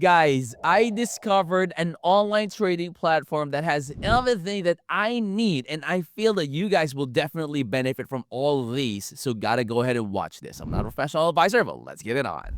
Guys, I discovered an online trading platform that has everything that I need, and I feel that you guys will definitely benefit from all of these. So gotta go ahead and watch this. I'm not a professional advisor, but let's get it on.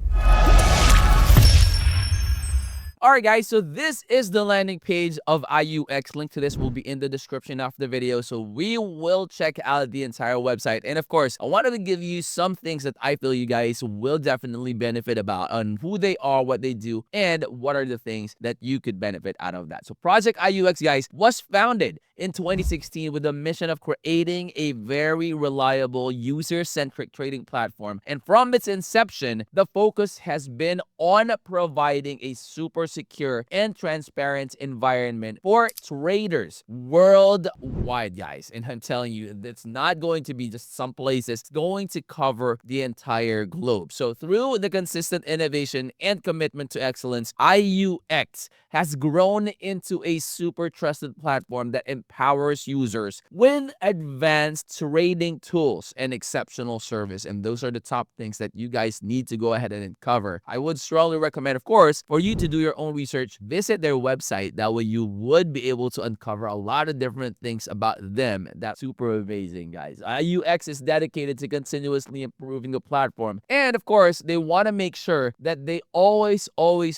Alright guys, so this is the landing page of IUX. Link to this will be in the description of the video. So we will check out the entire website. And of course, I wanted to give you some things that I feel you guys will definitely benefit about on who they are, what they do, and what are the things that you could benefit out of that. So Project IUX, guys, was founded in 2016 with the mission of creating a very reliable, user-centric trading platform. And from its inception, the focus has been on providing a super secure and transparent environment for traders worldwide, guys. And I'm telling you, it's not going to be just some places. It's going to cover the entire globe. So through the consistent innovation and commitment to excellence, IUX has grown into a super trusted platform that empowers users with advanced trading tools and exceptional service. And those are the top things that you guys need to go ahead and cover. I would strongly recommend, of course, for you to do your own research, visit their website. That way you would be able to uncover a lot of different things about them. That's super amazing, guys. IUX is dedicated to continuously improving the platform. And of course, they want to make sure that they always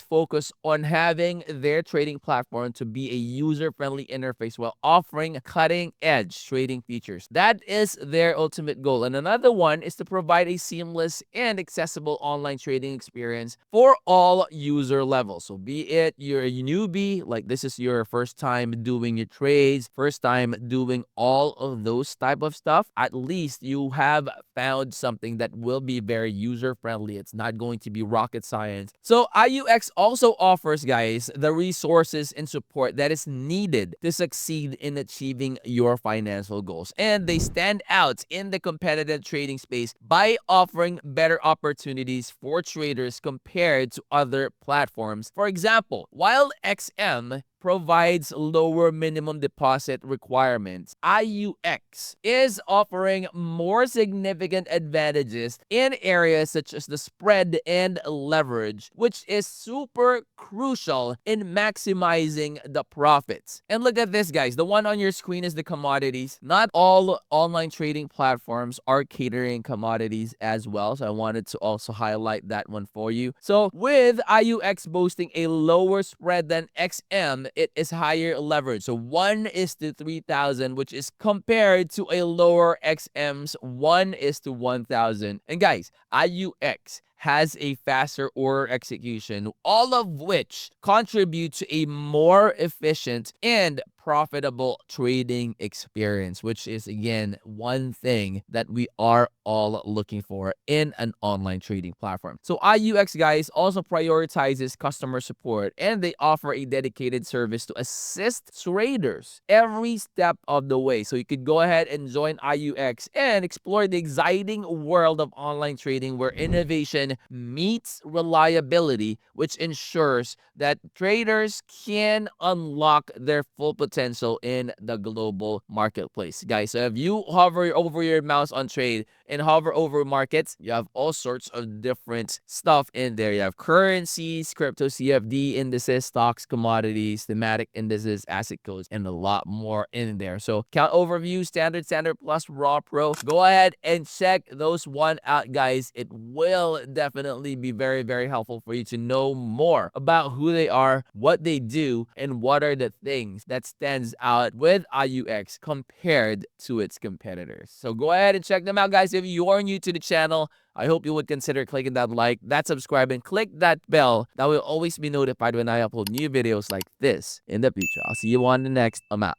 focus on having their trading platform to be a user-friendly interface while offering cutting-edge trading features. That is their ultimate goal. And another one is to provide a seamless and accessible online trading experience for all user levels. So be it you're a newbie, like this is your first time doing your trades, first time doing all of those type of stuff, at least you have found something that will be very user-friendly. It's not going to be rocket science. So IUX also offers, guys, the resources and support that is needed to succeed in achieving your financial goals. And they stand out in the competitive trading space by offering better opportunities for traders compared to other platforms. For example, while XM provides lower minimum deposit requirements, IUX is offering more significant advantages in areas such as the spread and leverage, which is super crucial in maximizing the profits. And look at this, guys. The one on your screen is the commodities. Not all online trading platforms are catering commodities as well, so I wanted to also highlight that one for you. So with IUX boasting a lower spread than XM, it is higher leverage. So 1:3,000, which is compared to a lower XM's 1:1,000. And guys, IUX has a faster order execution, all of which contribute to a more efficient and profitable trading experience, which is again one thing that we are all looking for in an online trading platform. So IUX, guys, also prioritizes customer support, and they offer a dedicated service to assist traders every step of the way. So you could go ahead and join IUX and explore the exciting world of online trading where innovation meets reliability, which ensures that traders can unlock their full potential in the global marketplace. Guys, so if you hover over your mouse on trade and hover over markets, you have all sorts of different stuff in there. You have currencies, crypto, CFD indices, stocks, commodities, thematic indices, asset codes, and a lot more in there. So account overview, standard, plus, raw, pro. Go ahead and check those one out, guys. It will definitely be very helpful for you to know more about who they are, what they do, and what are the things that stands out with IUX compared to its competitors. So go ahead and check them out, guys. If you are new to the channel, I hope you would consider clicking that like, that subscribe, and click that bell. That will always be notified when I upload new videos like this in the future. I'll see you on the next. I'm out.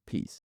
Peace.